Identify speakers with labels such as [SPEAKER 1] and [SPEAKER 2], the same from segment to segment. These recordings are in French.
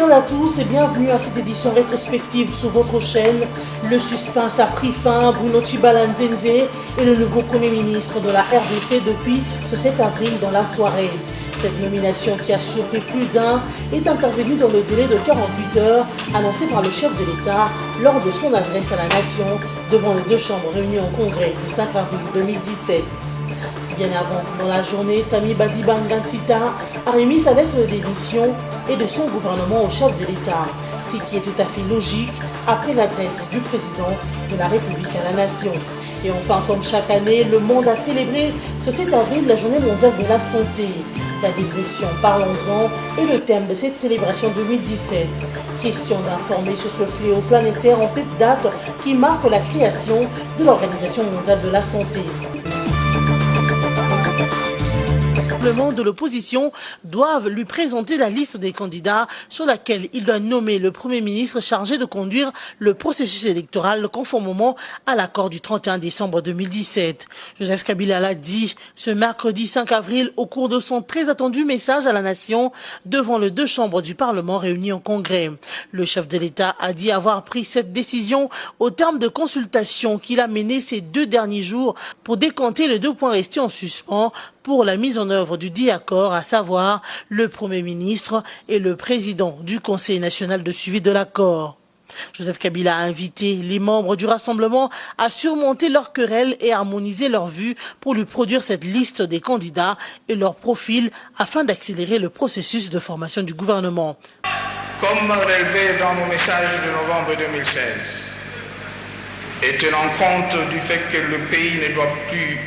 [SPEAKER 1] Bonjour à tous et bienvenue à cette édition rétrospective sur votre chaîne. Le suspense a pris fin. Bruno Tshibala Nzenze est le nouveau Premier ministre de la RDC depuis ce 7 avril dans la soirée. Cette nomination qui a surpris plus d'un est intervenue dans le délai de 48 heures annoncé par le chef de l'État lors de son adresse à la nation devant les deux chambres réunies en congrès le 5 avril 2017. Bien avant, dans la journée, Sami Badibanga-Ntita a remis sa lettre de démission et de son gouvernement au chef de l'État, ce qui est tout à fait logique après l'adresse du président de la République à la nation. Et enfin, comme chaque année, le monde a célébré ce 7 avril la journée mondiale de la santé. La dépression, parlons-en, est le thème de cette célébration 2017. Question d'informer sur ce fléau planétaire en cette date qui marque la création de l'Organisation mondiale de la santé. Les membres de l'opposition doivent lui présenter la liste des candidats sur laquelle il doit nommer le Premier ministre chargé de conduire le processus électoral conformément à l'accord du 31 décembre 2017. Joseph Kabila l'a dit ce mercredi 5 avril au cours de son très attendu message à la nation devant les deux chambres du Parlement réunies en congrès. Le chef de l'État a dit avoir pris cette décision au terme de consultations qu'il a menées ces 2 derniers jours pour décanter les 2 points restés en suspens pour la mise en œuvre du dit accord, à savoir le Premier ministre et le président du Conseil national de suivi de l'accord. Joseph Kabila a invité les membres du Rassemblement à surmonter leurs querelles et harmoniser leurs vues pour lui produire cette liste des candidats et leur profil afin d'accélérer le processus de formation du gouvernement.
[SPEAKER 2] Comme relevé dans mon message de novembre 2016, et tenant compte du fait que le pays ne doit plus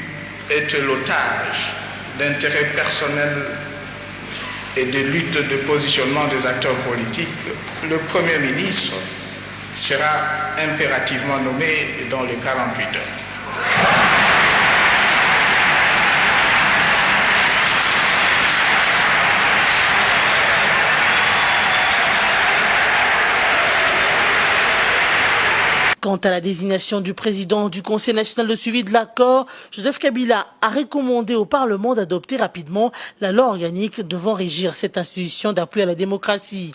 [SPEAKER 2] être l'otage d'intérêts personnels et de lutte de positionnement des acteurs politiques, le Premier ministre sera impérativement nommé dans les 48 heures.
[SPEAKER 1] Quant à la désignation du président du Conseil national de suivi de l'accord, Joseph Kabila a recommandé au Parlement d'adopter rapidement la loi organique devant régir cette institution d'appui à la démocratie.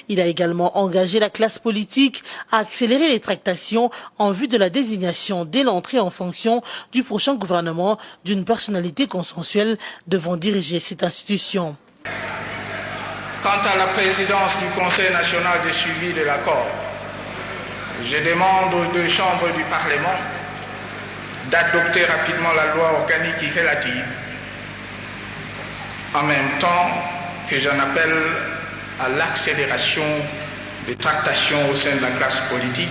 [SPEAKER 1] Il a également engagé la classe politique à accélérer les tractations en vue de la désignation dès l'entrée en fonction du prochain gouvernement d'une personnalité consensuelle devant diriger cette institution.
[SPEAKER 2] Quant à la présidence du Conseil national de suivi de l'accord, je demande aux 2 chambres du Parlement d'adopter rapidement la loi organique y relative, en même temps que j'en appelle à l'accélération des tractations au sein de la classe politique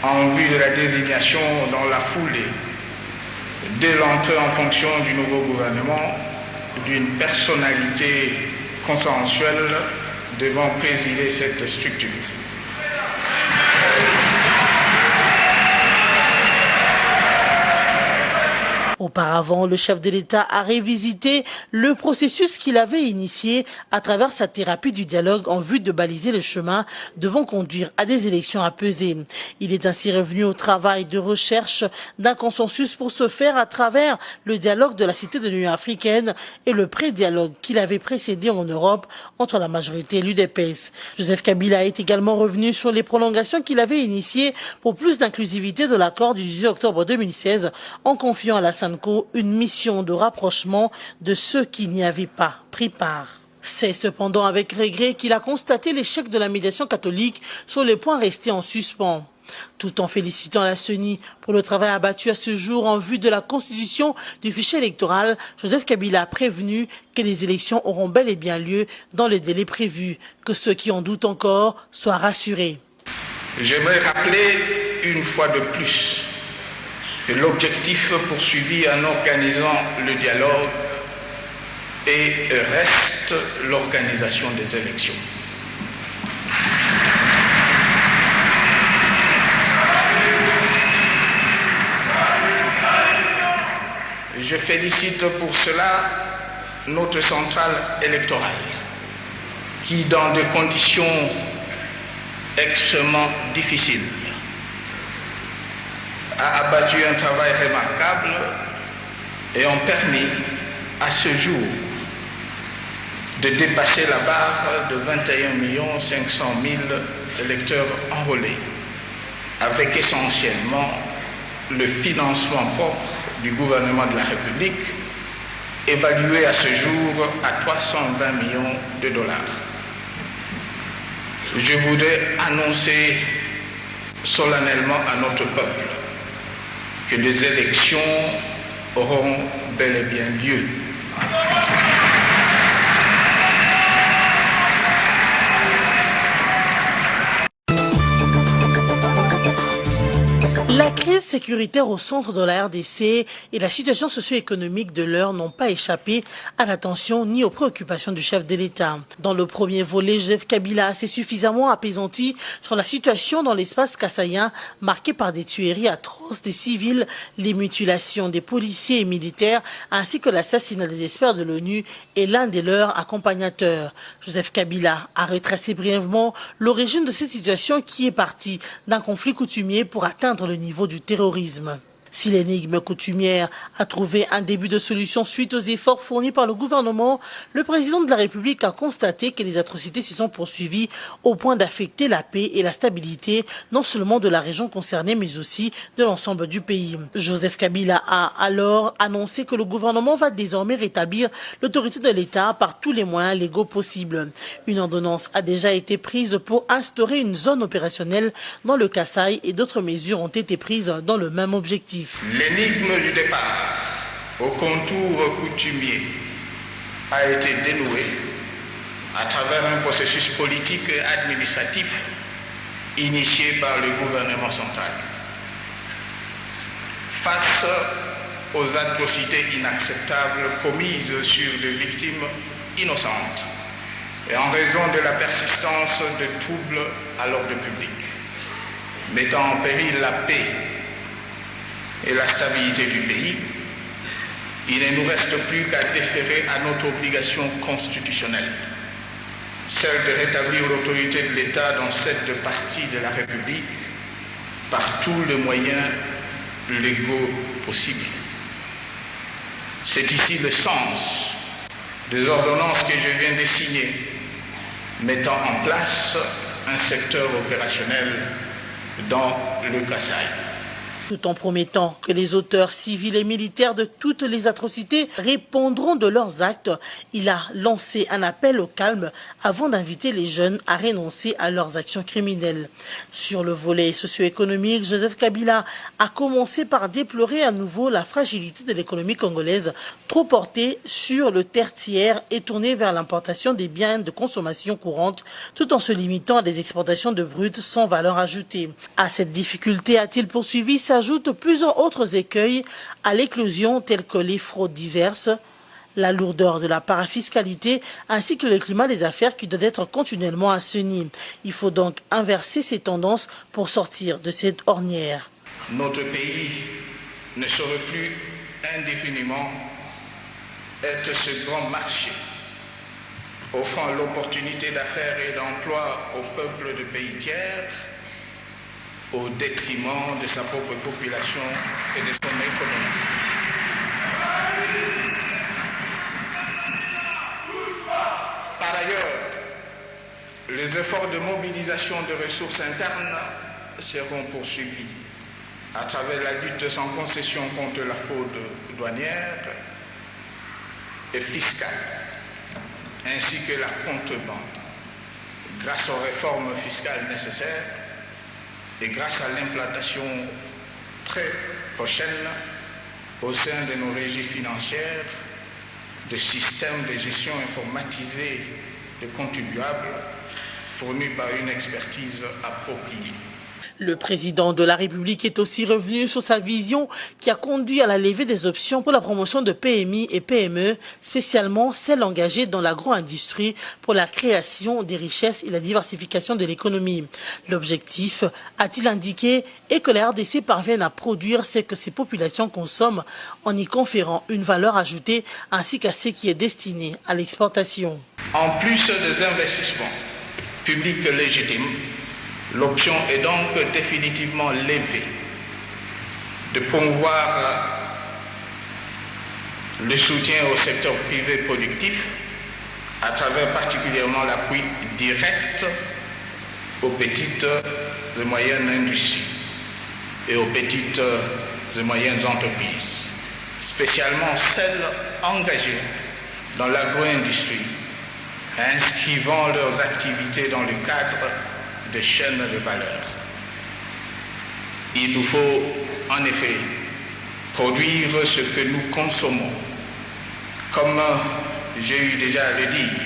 [SPEAKER 2] en vue de la désignation dans la foulée, dès l'entrée en fonction du nouveau gouvernement, d'une personnalité consensuelle devant présider cette structure.
[SPEAKER 1] Auparavant, le chef de l'État a révisité le processus qu'il avait initié à travers sa thérapie du dialogue en vue de baliser le chemin devant conduire à des élections apaisées. Il est ainsi revenu au travail de recherche d'un consensus pour se faire à travers le dialogue de la Cité de l'Union africaine et le pré-dialogue qu'il avait précédé en Europe entre la majorité et l'UDPS. Joseph Kabila est également revenu sur les prolongations qu'il avait initiées pour plus d'inclusivité de l'accord du 18 octobre 2016 en confiant à la une mission de rapprochement de ceux qui n'y avaient pas pris part. C'est cependant avec regret qu'il a constaté l'échec de la médiation catholique sur les points restés en suspens. Tout en félicitant la CENI pour le travail abattu à ce jour en vue de la constitution du fichier électoral, Joseph Kabila a prévenu que les élections auront bel et bien lieu dans les délais prévus, que ceux qui en doutent encore soient rassurés.
[SPEAKER 2] J'aimerais rappeler une fois de plus que l'objectif poursuivi en organisant le dialogue reste l'organisation des élections. Je félicite pour cela notre centrale électorale qui, dans des conditions extrêmement difficiles, a abattu un travail remarquable et ont permis à ce jour de dépasser la barre de 21 500 000 électeurs enrôlés, avec essentiellement le financement propre du gouvernement de la République, évalué à ce jour à 320 millions de dollars. Je voudrais annoncer solennellement à notre peuple que les élections auront bel et bien lieu.
[SPEAKER 1] La crise sécuritaire au centre de la RDC et la situation socio-économique de l'heure n'ont pas échappé à l'attention ni aux préoccupations du chef de l'État. Dans le premier volet, Joseph Kabila s'est suffisamment apaisanti sur la situation dans l'espace kassaïen, marqué par des tueries atroces des civils, les mutilations des policiers et militaires, ainsi que l'assassinat des experts de l'ONU et l'un de leurs accompagnateurs. Joseph Kabila a retracé brièvement l'origine de cette situation qui est partie d'un conflit coutumier pour atteindre le niveau du terrorisme. Si l'énigme coutumière a trouvé un début de solution suite aux efforts fournis par le gouvernement, le président de la République a constaté que les atrocités s'y sont poursuivies au point d'affecter la paix et la stabilité, non seulement de la région concernée, mais aussi de l'ensemble du pays. Joseph Kabila a alors annoncé que le gouvernement va désormais rétablir l'autorité de l'État par tous les moyens légaux possibles. Une ordonnance a déjà été prise pour instaurer une zone opérationnelle dans le Kasaï et d'autres mesures ont été prises dans le même objectif.
[SPEAKER 2] L'énigme du départ au contour coutumier a été dénouée à travers un processus politique et administratif initié par le gouvernement central. Face aux atrocités inacceptables commises sur des victimes innocentes et en raison de la persistance de troubles à l'ordre public, mettant en péril la paix et la stabilité du pays, il ne nous reste plus qu'à déférer à notre obligation constitutionnelle, celle de rétablir l'autorité de l'État dans cette partie de la République par tous les moyens légaux possibles. C'est ici le sens des ordonnances que je viens de signer, mettant en place un secteur opérationnel dans le Kasaï.
[SPEAKER 1] Tout en promettant que les auteurs civils et militaires de toutes les atrocités répondront de leurs actes, il a lancé un appel au calme avant d'inviter les jeunes à renoncer à leurs actions criminelles. Sur le volet socio-économique, Joseph Kabila a commencé par déplorer à nouveau la fragilité de l'économie congolaise, trop portée sur le tertiaire et tournée vers l'importation des biens de consommation courante, tout en se limitant à des exportations de brut sans valeur ajoutée. À cette difficulté a-t-il poursuivi s'ajoutent plusieurs autres écueils à l'éclosion tels que les fraudes diverses, la lourdeur de la parafiscalité ainsi que le climat des affaires qui doit être continuellement assaini. Il faut donc inverser ces tendances pour sortir de cette ornière.
[SPEAKER 2] Notre pays ne saurait plus indéfiniment être ce grand marché offrant l'opportunité d'affaires et d'emploi au peuple de pays tiers au détriment de sa propre population et de son économie. Par ailleurs, les efforts de mobilisation de ressources internes seront poursuivis à travers la lutte sans concession contre la fraude douanière et fiscale, ainsi que la contrebande, grâce aux réformes fiscales nécessaires et grâce à l'implantation très prochaine au sein de nos régies financières de systèmes de gestion informatisés de contribuables fournis par une expertise appropriée.
[SPEAKER 1] Le président de la République est aussi revenu sur sa vision qui a conduit à la levée des options pour la promotion de PMI et PME, spécialement celles engagées dans l'agro-industrie pour la création des richesses et la diversification de l'économie. L'objectif, a-t-il indiqué, est que la RDC parvienne à produire ce que ses populations consomment en y conférant une valeur ajoutée ainsi qu'à ce qui est destiné à l'exportation.
[SPEAKER 2] En plus des investissements publics légitimes, l'option est donc définitivement levée de promouvoir le soutien au secteur privé productif à travers particulièrement l'appui direct aux petites et moyennes industries et aux petites et moyennes entreprises, spécialement celles engagées dans l'agro-industrie, inscrivant leurs activités dans le cadre des chaînes de valeur. Il nous faut en effet produire ce que nous consommons, comme j'ai eu déjà à le dire,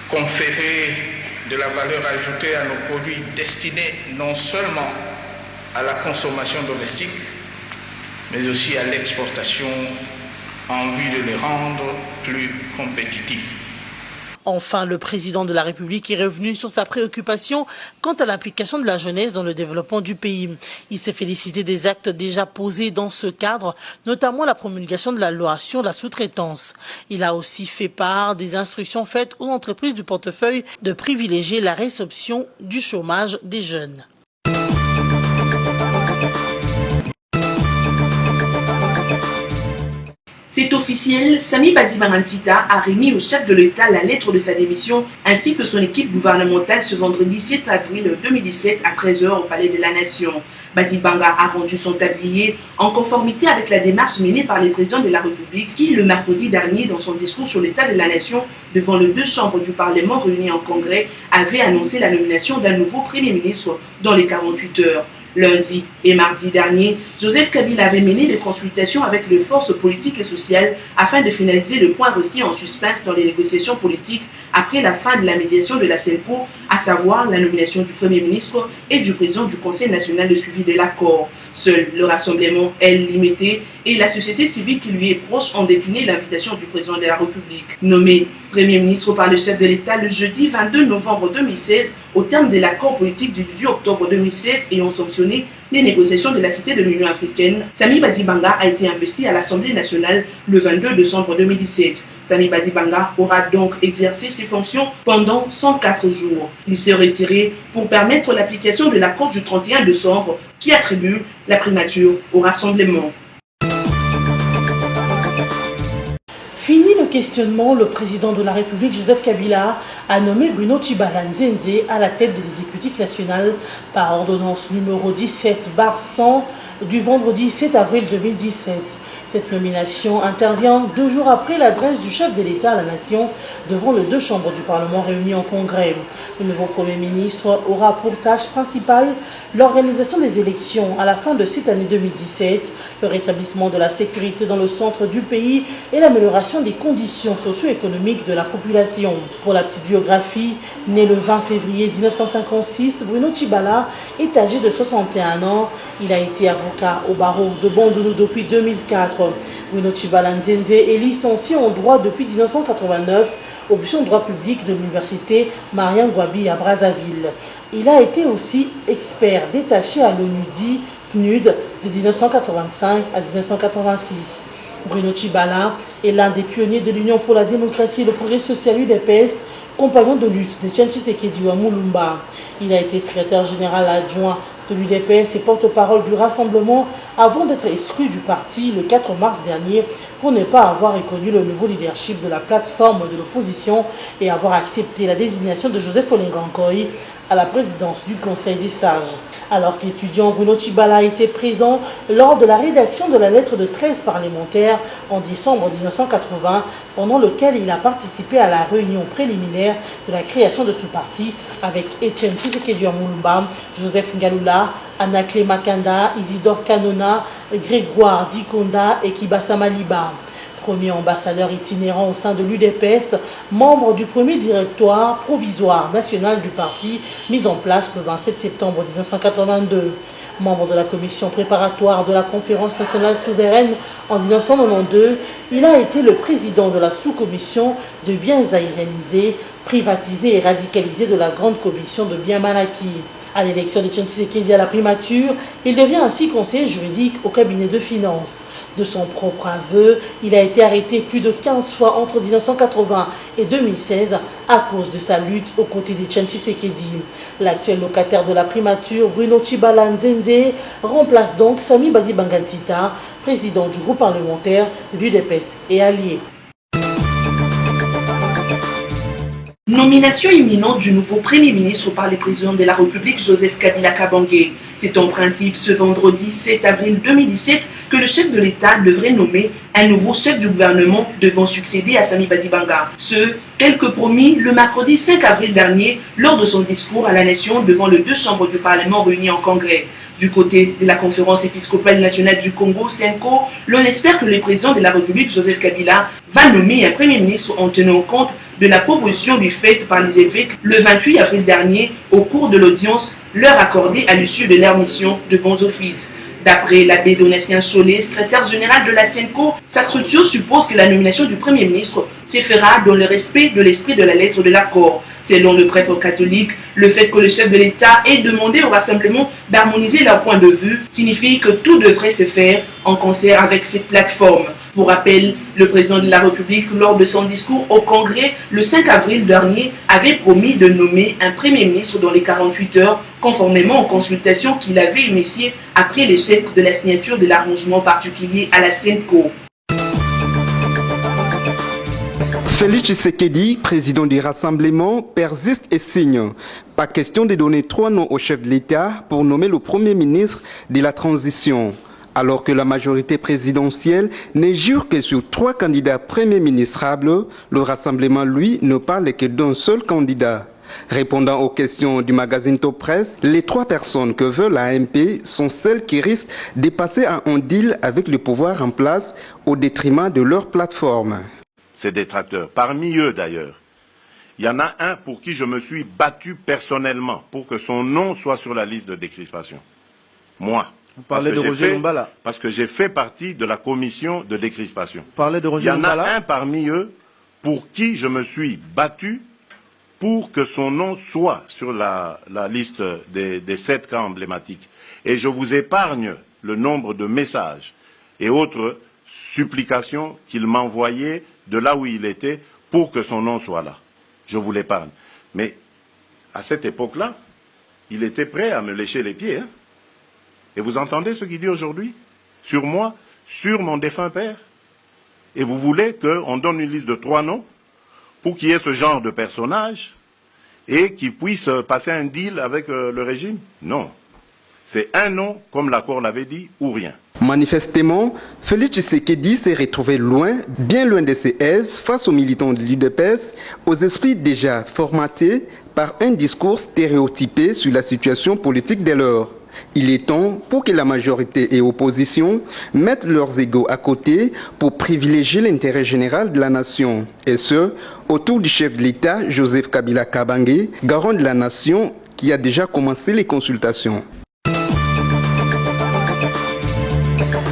[SPEAKER 2] conférer de la valeur ajoutée à nos produits destinés non seulement à la consommation domestique, mais aussi à l'exportation en vue de les rendre plus compétitifs.
[SPEAKER 1] Enfin, le président de la République est revenu sur sa préoccupation quant à l'implication de la jeunesse dans le développement du pays. Il s'est félicité des actes déjà posés dans ce cadre, notamment la promulgation de la loi sur la sous-traitance. Il a aussi fait part des instructions faites aux entreprises du portefeuille de privilégier la résorption du chômage des jeunes.
[SPEAKER 3] C'est officiel, Samy Badibanga Ntita a remis au chef de l'État la lettre de sa démission ainsi que son équipe gouvernementale ce vendredi 7 avril 2017 à 13h au Palais de la Nation. Badibanga a rendu son tablier en conformité avec la démarche menée par les présidents de la République qui, le mercredi dernier, dans son discours sur l'état de la nation devant les deux chambres du Parlement réunies en congrès, avait annoncé la nomination d'un nouveau Premier ministre dans les 48 heures. Lundi et mardi dernier, Joseph Kabila avait mené des consultations avec les forces politiques et sociales afin de finaliser le point resté en suspens dans les négociations politiques après la fin de la médiation de la CENCO, à savoir la nomination du Premier ministre et du président du Conseil national de suivi de l'accord. Seul le rassemblement L limité et la société civile qui lui est proche ont décliné l'invitation du président de la République. Nommé Premier ministre par le chef de l'État le jeudi 22 novembre 2016, au terme de l'accord politique du 18 octobre 2016 ayant sanctionné les négociations de la Cité de l'Union africaine, Samy Badibanga a été investi à l'Assemblée nationale le 22 décembre 2017. Samy Badibanga aura donc exercé ses fonctions pendant 104 jours. Il s'est retiré pour permettre l'application de l'accord du 31 décembre qui attribue la primature au rassemblement.
[SPEAKER 1] Fini le questionnement, le président de la République, Joseph Kabila, a nommé Bruno Tshibala Nzenze à la tête de l'exécutif national par ordonnance numéro 17/100 du vendredi 7 avril 2017. Cette nomination intervient 2 jours après l'adresse du chef de l'État à la nation devant les deux chambres du Parlement réunies en congrès. Le nouveau Premier ministre aura pour tâche principale l'organisation des élections à la fin de cette année 2017, le rétablissement de la sécurité dans le centre du pays et l'amélioration des conditions socio-économiques de la population. Pour la petite biographie, né le 20 février 1956, Bruno Tshibala est âgé de 61 ans. Il a été avocat au barreau de Bandundu depuis 2004. Bruno Tshibala Nzenze est licencié en droit depuis 1989, option droit public de l'université Mariam Gwabi à Brazzaville. Il a été aussi expert détaché à l'ONUDI PNUD de 1985 à 1986. Bruno Tshibala est l'un des pionniers de l'Union pour la démocratie et le progrès social UDPS, compagnon de lutte de Etienne Tshisekedi Mulumba. Il a été secrétaire général adjoint de l'UDPS et porte-parole du Rassemblement avant d'être exclu du parti le 4 mars dernier pour ne pas avoir reconnu le nouveau leadership de la plateforme de l'opposition et avoir accepté la désignation de Joseph Olenga-Nkoy à la présidence du Conseil des sages. Alors que l'étudiant Bruno Tshibala était présent lors de la rédaction de la lettre de 13 parlementaires en décembre 1980, pendant lequel il a participé à la réunion préliminaire de la création de ce parti avec Etienne Tshisekedi Mulumba, Joseph Ngalula, Anakle Makanda, Isidore Kanona, Grégoire Dikonda et Kibasa Maliba. Premier ambassadeur itinérant au sein de l'UDPS, membre du premier directoire provisoire national du parti mis en place le 27 septembre 1982. Membre de la commission préparatoire de la conférence nationale souveraine en 1992, il a été le président de la sous-commission de biens aérianisés, privatisés et radicalisés de la grande commission de biens mal acquis. À l'élection de Etienne Tshisekedi à la primature, il devient ainsi conseiller juridique au cabinet de finances. De son propre aveu, il a été arrêté plus de 15 fois entre 1980 et 2016 à cause de sa lutte aux côtés d'Etienne Tshisekedi. L'actuel locataire de la primature, Bruno Tshibala Nzenze, remplace donc Samy Badibanga Ntita, président du groupe parlementaire de l'UDPS et allié.
[SPEAKER 3] Nomination imminente du nouveau Premier ministre par le président de la République, Joseph Kabila Kabange. C'est en principe ce vendredi 7 avril 2017 que le chef de l'État devrait nommer un nouveau chef du gouvernement devant succéder à Sami Badibanga. Ce, tel que promis le mercredi 5 avril dernier lors de son discours à la nation devant les deux chambres du Parlement réunies en congrès. Du côté de la conférence épiscopale nationale du Congo, SENCO, l'on espère que le président de la République, Joseph Kabila, va nommer un Premier ministre en tenant compte de la proposition lui faite par les évêques le 28 avril dernier au cours de l'audience leur accordée à l'issue de leur mission de bons offices. D'après l'abbé Donatien Solé, secrétaire général de la SENCO, sa structure suppose que la nomination du Premier ministre se fera dans le respect de l'esprit de la lettre de l'accord. Selon le prêtre catholique, le fait que le chef de l'État ait demandé au rassemblement d'harmoniser leur point de vue signifie que tout devrait se faire en concert avec cette plateforme. Pour rappel, le président de la République, lors de son discours au Congrès le 5 avril dernier, avait promis de nommer un Premier ministre dans les 48 heures, conformément aux consultations qu'il avait initiées après l'échec de la signature de l'arrangement particulier à la SENCO.
[SPEAKER 4] Félix Tshisekedi, président du Rassemblement, persiste et signe. Pas question de donner 3 noms au chef de l'État pour nommer le Premier ministre de la transition. Alors que la majorité présidentielle ne jure que sur 3 candidats premiers ministrables, le Rassemblement, lui, ne parle que d'un seul candidat. Répondant aux questions du magazine Top Press, les 3 personnes que veut l'AMP sont celles qui risquent de passer à un deal avec le pouvoir en place au détriment de leur plateforme.
[SPEAKER 5] Ces détracteurs, parmi eux d'ailleurs, il y en a un pour qui je me suis battu personnellement pour que son nom soit sur la liste de décrispation. Moi.
[SPEAKER 6] Vous parlez de Roger Lumbala.
[SPEAKER 5] Parce que j'ai fait partie de la commission de décrispation.
[SPEAKER 6] Vous parlez de Roger Lumbala.
[SPEAKER 5] Il y en a un parmi eux pour qui je me suis battu pour que son nom soit sur la liste des 7 cas emblématiques. Et je vous épargne le nombre de messages et autres supplications qu'il m'envoyait de là où il était pour que son nom soit là. Je vous l'épargne. Mais à cette époque-là, il était prêt à me lécher les pieds. Hein. Et vous entendez ce qu'il dit aujourd'hui? Sur moi, sur mon défunt père? Et vous voulez qu'on donne une liste de 3 noms pour qu'il y ait ce genre de personnage et qu'il puisse passer un deal avec le régime? Non. C'est un nom, comme l'accord l'avait dit, ou rien.
[SPEAKER 4] Manifestement, Félix Tshisekedi s'est retrouvé loin, bien loin de ses aises face aux militants de l'UDPS, aux esprits déjà formatés par un discours stéréotypé sur la situation politique de l'heure. Il est temps pour que la majorité et l'opposition mettent leurs égos à côté pour privilégier l'intérêt général de la nation. Et ce, autour du chef de l'État, Joseph Kabila Kabange, garant de la nation qui a déjà commencé les consultations.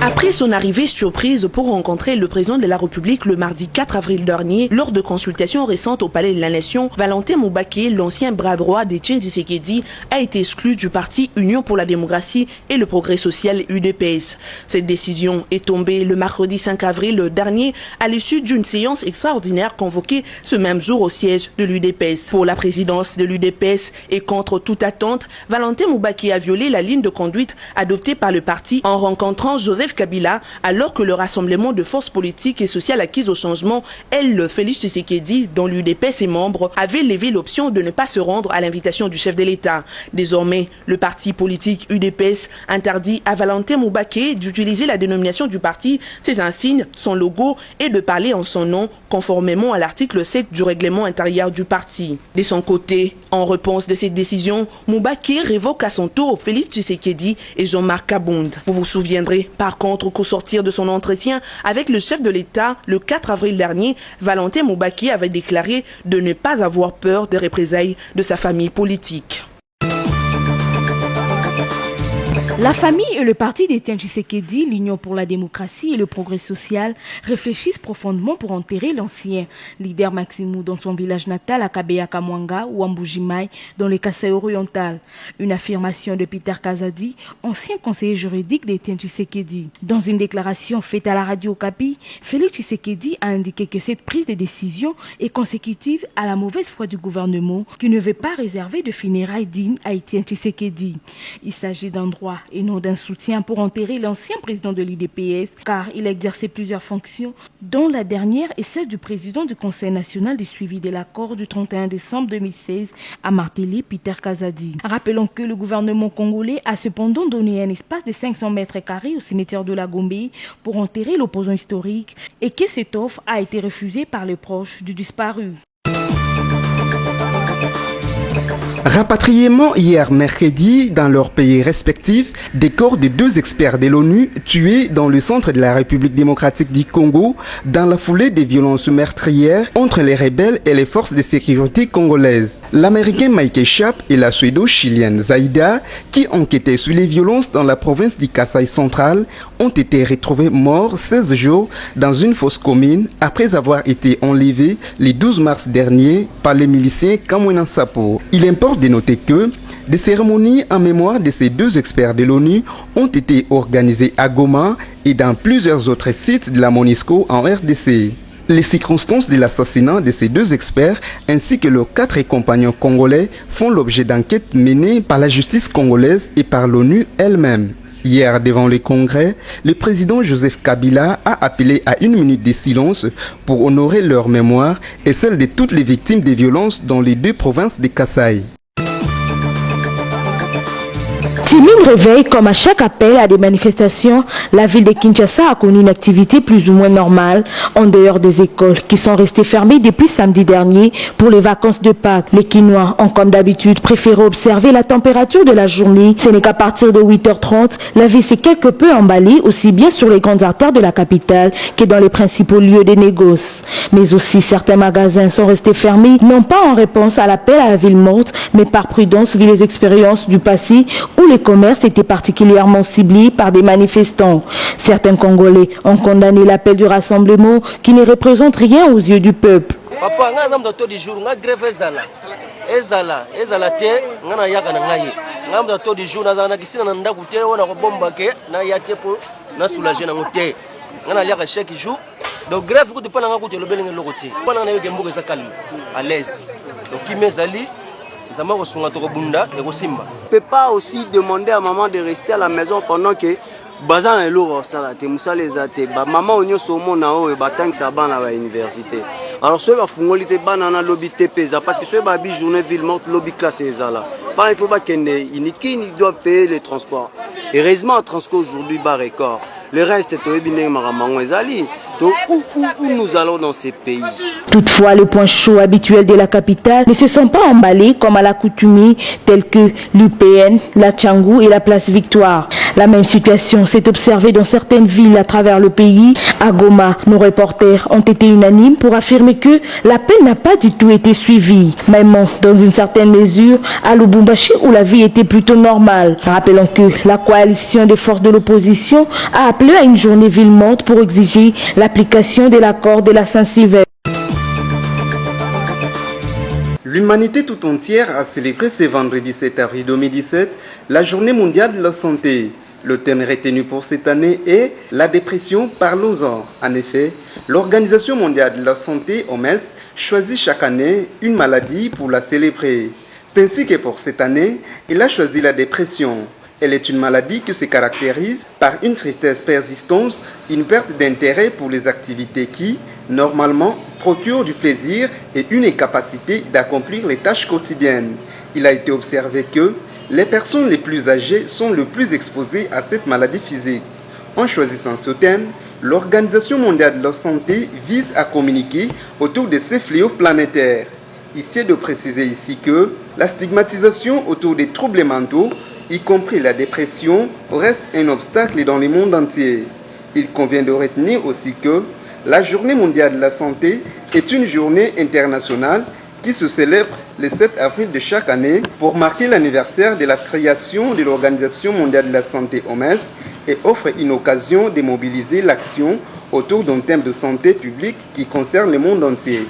[SPEAKER 3] Après son arrivée surprise pour rencontrer le président de la République le mardi 4 avril dernier, lors de consultations récentes au Palais de la Nation, Valentin Moubaké, l'ancien bras droit d'Etienne Tshisekedi, a été exclu du parti Union pour la démocratie et le progrès social UDPS. Cette décision est tombée le mercredi 5 avril dernier à l'issue d'une séance extraordinaire convoquée ce même jour au siège de l'UDPS. Pour la présidence de l'UDPS et contre toute attente, Valentin Moubaké a violé la ligne de conduite adoptée par le parti en rencontrant Joseph Kabila, alors que le rassemblement de forces politiques et sociales acquises au changement, le Félix Tshisekedi, dont l'UDPS est membre, avait levé l'option de ne pas se rendre à l'invitation du chef de l'État. Désormais, le parti politique UDPS interdit à Valentin Moubaké d'utiliser la dénomination du parti, ses insignes, son logo et de parler en son nom, conformément à l'article 7 du règlement intérieur du parti. De son côté, en réponse de cette décision, Moubaké révoque à son tour Félix Tshisekedi et Jean-Marc Kabound. Vous vous souviendrez, par contre, qu'au sortir de son entretien avec le chef de l'État le 4 avril dernier, Valentin Moubaké avait déclaré de ne pas avoir peur des représailles de sa famille politique.
[SPEAKER 7] La famille et le parti d'Etienne Tshisekedi, l'Union pour la démocratie et le progrès social, réfléchissent profondément pour enterrer l'ancien leader Maximou dans son village natal à Kabeya Kamwanga ou à Mbujimai dans le Kasaï oriental. Une affirmation de Peter Kazadi, ancien conseiller juridique d'Etienne Tshisekedi. Dans une déclaration faite à la radio Okapi, Félix Tshisekedi a indiqué que cette prise de décision est consécutive à la mauvaise foi du gouvernement qui ne veut pas réserver de funérailles dignes à Etienne Tshisekedi. Il s'agit d'un droit et non d'un soutien pour enterrer l'ancien président de l'IDPS, car il a exercé plusieurs fonctions, dont la dernière est celle du président du Conseil national du suivi de l'accord du 31 décembre 2016 à martelé Peter Kazadi. Rappelons que le gouvernement congolais a cependant donné un espace de 500 mètres carrés au cimetière de la Gombe pour enterrer l'opposant historique et que cette offre a été refusée par les proches du disparu.
[SPEAKER 4] Rapatriement hier mercredi dans leurs pays respectifs des corps de 2 experts de l'ONU tués dans le centre de la République démocratique du Congo dans la foulée des violences meurtrières entre les rebelles et les forces de sécurité congolaises. L'Américain Mike Sharp et la Suédo-Chilienne Zaida, qui enquêtaient sur les violences dans la province du Kasaï central, ont été retrouvés morts 16 jours dans une fosse commune après avoir été enlevés le 12 mars dernier par les miliciens Kamwina Sapo. Il importe de noter que des cérémonies en mémoire de ces 2 experts de l'ONU ont été organisées à Goma et dans plusieurs autres sites de la MONUSCO en RDC. Les circonstances de l'assassinat de ces 2 experts ainsi que leurs 4 compagnons congolais font l'objet d'enquêtes menées par la justice congolaise et par l'ONU elle-même. Hier, devant le Congrès, le président Joseph Kabila a appelé à 1 minute de silence pour honorer leur mémoire et celle de toutes les victimes des violences dans les 2 provinces de Kasaï.
[SPEAKER 7] Timide réveil, comme à chaque appel à des manifestations, la ville de Kinshasa a connu une activité plus ou moins normale en dehors des écoles qui sont restées fermées depuis samedi dernier pour les vacances de Pâques. Les Kinois ont comme d'habitude préféré observer la température de la journée. Ce n'est qu'à partir de 8h30, la ville s'est quelque peu emballée aussi bien sur les grandes artères de la capitale que dans les principaux lieux des négoces. Mais aussi certains magasins sont restés fermés, non pas en réponse à l'appel à la ville morte, mais par prudence vu les expériences du passé où les commerces étaient particulièrement ciblés par des manifestants. Certains Congolais ont condamné l'appel du rassemblement qui ne représente rien aux yeux du peuple.
[SPEAKER 8] Papa, nga nzambe to du jour, nga grève ezala te, nga na yaka na ngai. Nga nzambe to du jour na zana kisina na ndaku te, ona ko bomba ke na yate po na soulager na ngote. Nga na yaka chaque jour. Donc grève ko te pala nga ko te lobele ngelo kote. Pala na yo ke mbuka sa calme, à l'aise. Donc qui mezali on ne
[SPEAKER 6] peut pas aussi demander à maman de rester à la maison pendant que bazan est lourd ça te les até maman onyo somo na o ba tank sa bana à l'université. Alors ce va fungoli te banana lobby TPza parce que ce ba bi journée ville morte lobby classe ezala. Pas il faut pas qu'il doit payer les transports. Heureusement le transport aujourd'hui bas record. Le reste est où nous allons dans ces pays.
[SPEAKER 7] Toutefois, les points chauds habituels de la capitale ne se sont pas emballés comme à l'accoutumée, tels que l'UPN, la Tchangou et la place Victoire. La même situation s'est observée dans certaines villes à travers le pays. À Goma, nos reporters ont été unanimes pour affirmer que l'appel n'a pas du tout été suivi. Même dans une certaine mesure, à Lubumbashi où la vie était plutôt normale. Rappelons que la coalition des forces de l'opposition a appelé à une journée ville morte pour exiger l'application de l'accord de la Saint-Sylvestre.
[SPEAKER 4] L'humanité tout entière a célébré ce vendredi 7 avril 2017 la journée mondiale de la santé. Le thème retenu pour cette année est la dépression, parlons-en. En effet, l'Organisation mondiale de la santé, OMS, choisit chaque année une maladie pour la célébrer. C'est ainsi que pour cette année, il a choisi la dépression. Elle est une maladie qui se caractérise par une tristesse persistante, une perte d'intérêt pour les activités qui, normalement, procurent du plaisir et une incapacité d'accomplir les tâches quotidiennes. Il a été observé que les personnes les plus âgées sont le plus exposées à cette maladie physique. En choisissant ce thème, l'Organisation mondiale de la santé vise à communiquer autour de ces fléaux planétaires. Il est de préciser ici que la stigmatisation autour des troubles mentaux, y compris la dépression, reste un obstacle dans le monde entier. Il convient de retenir aussi que la Journée mondiale de la santé est une journée internationale qui se célèbre le 7 avril de chaque année pour marquer l'anniversaire de la création de l'Organisation mondiale de la santé OMS et offre une occasion de mobiliser l'action autour d'un thème de santé publique qui concerne le monde entier.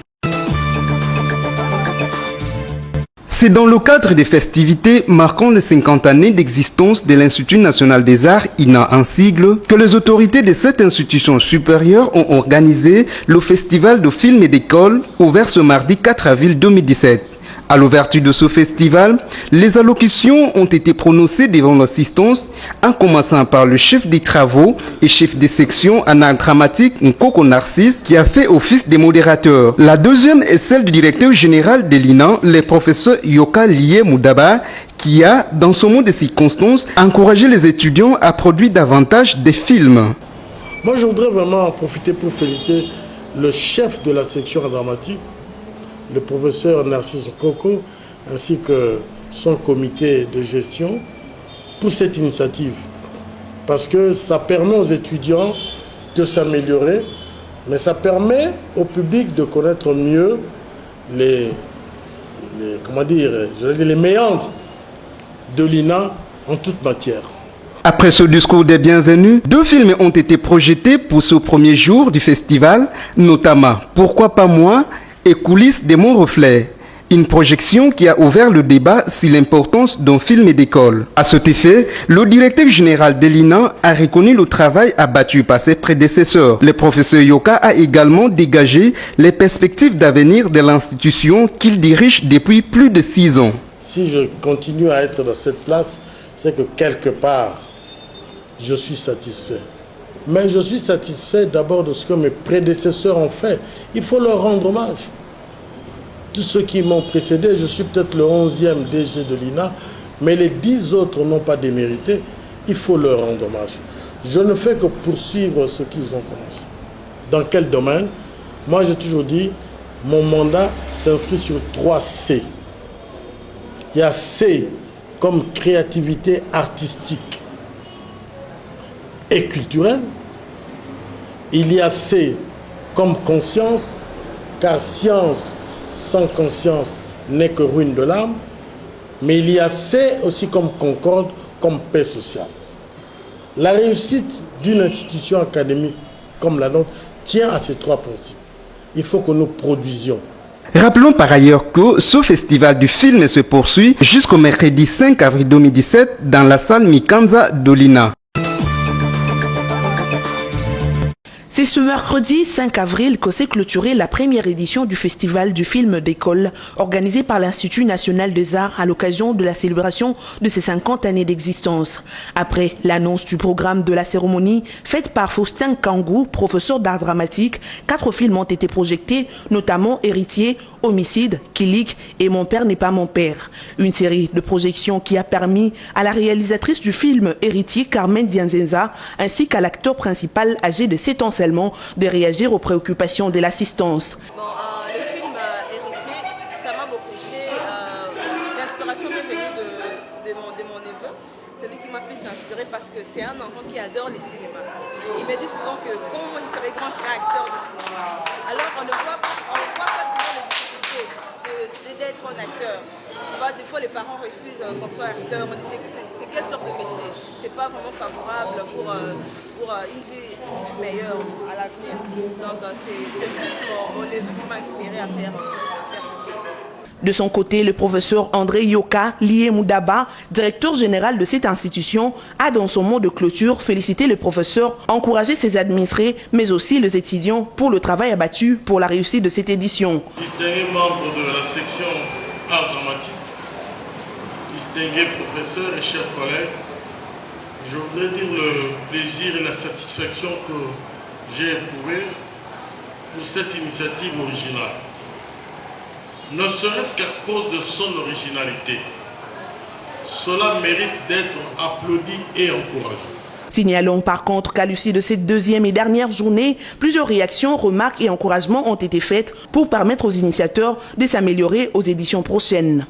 [SPEAKER 4] C'est dans le cadre des festivités marquant les 50 années d'existence de l'Institut national des arts, INA en sigle, que les autorités de cette institution supérieure ont organisé le festival de films et d'école ouvert ce mardi 4 avril 2017. À l'ouverture de ce festival, les allocutions ont été prononcées devant l'assistance, en commençant par le chef des travaux et chef des sections en art dramatique Nkoko Narcisse, qui a fait office des modérateurs. La deuxième est celle du directeur général de l'INA, le professeur Yoka Lié Moudaba, qui a, dans ce mot de circonstances, encouragé les étudiants à produire davantage des films.
[SPEAKER 9] Moi, je voudrais vraiment en profiter pour féliciter le chef de la section dramatique, le professeur Narcisse Coco, ainsi que son comité de gestion, pour cette initiative. Parce que ça permet aux étudiants de s'améliorer, mais ça permet au public de connaître mieux les méandres de l'INA en toute matière.
[SPEAKER 4] Après ce discours des bienvenus, 2 films ont été projetés pour ce premier jour du festival, notamment Pourquoi pas moi et Coulisses de mon reflet. Une projection qui a ouvert le débat sur l'importance d'un film d'école. À cet effet, le directeur général de l'INA a reconnu le travail abattu par ses prédécesseurs. Le professeur Yoka a également dégagé les perspectives d'avenir de l'institution qu'il dirige depuis plus de 6 ans.
[SPEAKER 9] Si je continue à être dans cette place, c'est que quelque part, je suis satisfait. Mais je suis satisfait d'abord de ce que mes prédécesseurs ont fait. Il faut leur rendre hommage. Tous ceux qui m'ont précédé, je suis peut-être le 11e DG de l'INA, mais les 10 autres n'ont pas démérité. Il faut leur rendre hommage. Je ne fais que poursuivre ce qu'ils ont commencé. Dans quel domaine? Moi, j'ai toujours dit, mon mandat s'inscrit sur 3 C. Il y a C comme créativité artistique et culturelle. Il y a C comme conscience, car science sans conscience n'est que ruine de l'âme. Mais il y a C aussi comme concorde, comme paix sociale. La réussite d'une institution académique comme la nôtre tient à ces 3 principes. Il faut que nous produisions.
[SPEAKER 4] Rappelons par ailleurs que ce festival du film se poursuit jusqu'au mercredi 5 avril 2017 dans la salle Mikanza de l'INA.
[SPEAKER 3] C'est ce mercredi 5 avril que s'est clôturée la première édition du Festival du film d'école organisé par l'Institut national des arts à l'occasion de la célébration de ses 50 années d'existence. Après l'annonce du programme de la cérémonie faite par Faustin Kangou, professeur d'art dramatique, 4 films ont été projetés, notamment Héritier, Homicide, Kilik et Mon père n'est pas mon père. Une série de projections qui a permis à la réalisatrice du film Héritier, Carmen Dianzenza, ainsi qu'à l'acteur principal âgé de 7 ans seulement, de réagir aux préoccupations de l'assistance.
[SPEAKER 10] Bon, le film Héritier, ça m'a beaucoup touché. L'inspiration m'est venue de mon neveu. C'est lui qui m'a plus inspiré parce que c'est un enfant qui adore les cinémas. Il me dit souvent que comment il savait quand je serais acteur de cinéma. Alors on ne voit pas souvent les difficultés d'être un acteur. Des fois les parents refusent qu'on soit acteur. On dit c'est quelle sorte de métier? C'est pas vraiment favorable pour une vie meilleure à l'avenir. Donc c'est plus mon neveu qui m'a inspiré à faire ce film.
[SPEAKER 3] De son côté, le professeur André Yoka Lié Moudaba, directeur général de cette institution, a dans son mot de clôture félicité le professeur, encouragé ses administrés, mais aussi les étudiants pour le travail abattu pour la réussite de cette édition.
[SPEAKER 9] Distingués membres de la section art dramatique, distingués professeurs et chers collègues, je voudrais dire le plaisir et la satisfaction que j'ai éprouvé pour cette initiative originale. Ne serait-ce qu'à cause de son originalité. Cela mérite d'être applaudi et encouragé.
[SPEAKER 3] Signalons par contre qu'à l'issue de cette deuxième et dernière journée, plusieurs réactions, remarques et encouragements ont été faites pour permettre aux initiateurs de s'améliorer aux éditions prochaines.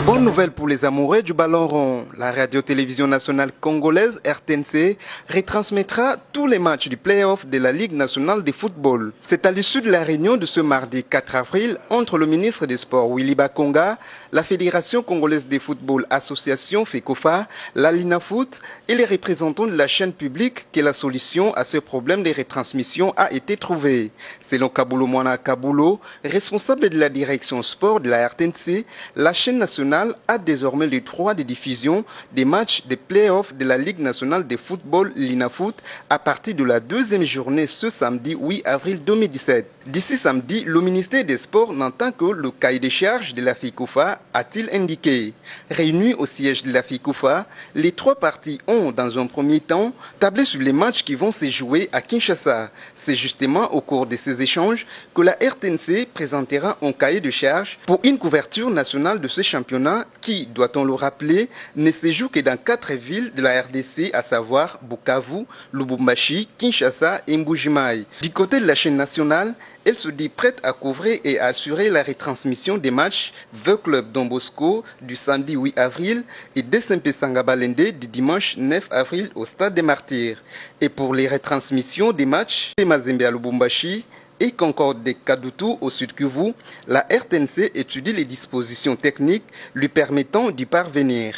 [SPEAKER 4] Bonne nouvelle pour les amoureux du ballon rond. La radio-télévision nationale congolaise RTNC retransmettra tous les matchs du play-off de la Ligue nationale de football. C'est à l'issue de la réunion de ce mardi 4 avril entre le ministre des Sports Willy Bakonga, la Fédération congolaise de football association FECOFA, la Linafoot et les représentants de la chaîne publique que la solution à ce problème de retransmission a été trouvée. Selon Kabulo Mwana Kabulo, responsable de la direction sport de la RTNC, la chaîne nationale a désormais le droit de diffusion des matchs des playoffs de la Ligue nationale de football Linafoot à partir de la deuxième journée ce samedi 8 avril 2017. D'ici samedi, le ministère des Sports n'entend que le cahier de charges de la FECOFA, a-t-il indiqué. Réunis au siège de la FECOFA, les trois parties ont, dans un premier temps, tablé sur les matchs qui vont se jouer à Kinshasa. C'est justement au cours de ces échanges que la RTNC présentera un cahier de charges pour une couverture nationale de ce championnat qui, doit-on le rappeler, ne se joue que dans 4 villes de la RDC, à savoir Bukavu, Lubumbashi, Kinshasa et Mbuji-Mayi. Du côté de la chaîne nationale, elle se dit prête à couvrir et à assurer la retransmission des matchs The Club Don Bosco du samedi 8 avril et DSMP Sangabalende du dimanche 9 avril au Stade des Martyrs. Et pour les retransmissions des matchs de Mazembe à Lubumbashi et Concorde de Kadutu au Sud Kivu, la RTNC étudie les dispositions techniques lui permettant d'y parvenir.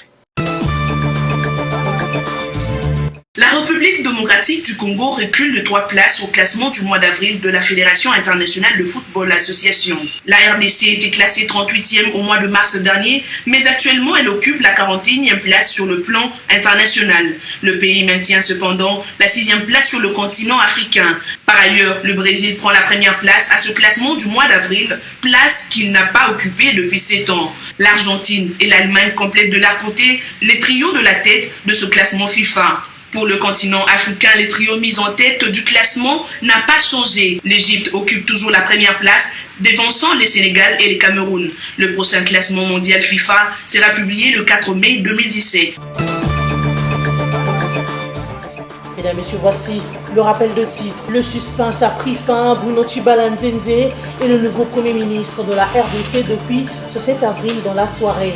[SPEAKER 3] La République démocratique du Congo recule de 3 places au classement du mois d'avril de la Fédération internationale de football association. La RDC était classée 38e au mois de mars dernier, mais actuellement elle occupe la 41e place sur le plan international. Le pays maintient cependant la 6e place sur le continent africain. Par ailleurs, le Brésil prend la première place à ce classement du mois d'avril, place qu'il n'a pas occupée depuis 7 ans. L'Argentine et l'Allemagne complètent de leur côté les trios de la tête de ce classement FIFA. Pour le continent africain, les trios mis en tête du classement n'a pas changé. L'Égypte occupe toujours la première place, dévançant le Sénégal et le Cameroun. Le prochain classement mondial FIFA sera publié le 4 mai 2017.
[SPEAKER 1] Mesdames et messieurs, voici le rappel de titre. Le suspense a pris fin. Bruno Tshibala Nzenze est le nouveau Premier ministre de la RDC depuis ce 7 avril dans la soirée.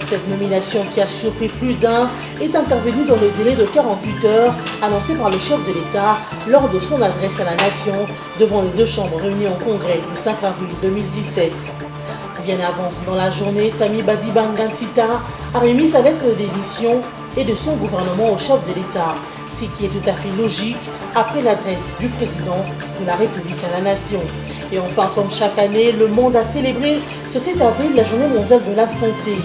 [SPEAKER 1] Cette nomination qui a surpris plus d'un est intervenue dans le délai de 48 heures annoncé par le chef de l'État lors de son adresse à la nation devant les 2 chambres réunies en congrès le 5 avril 2017. Bien avant, dans la journée, Sami Badiba Ngantita a remis sa lettre de démission et de son gouvernement au chef de l'État, ce qui est tout à fait logique après l'adresse du président de la République à la nation. Et enfin, comme chaque année, le monde a célébré ce 7 avril la journée mondiale de la santé.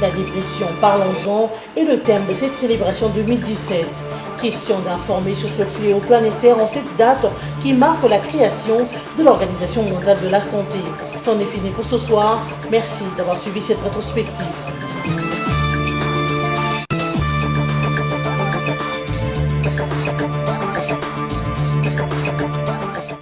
[SPEAKER 1] La dépression, parlons-en, est le thème de cette célébration 2017. Question d'informer sur ce fléau planétaire en cette date qui marque la création de l'Organisation mondiale de la santé. C'en est fini pour ce soir. Merci d'avoir suivi cette rétrospective.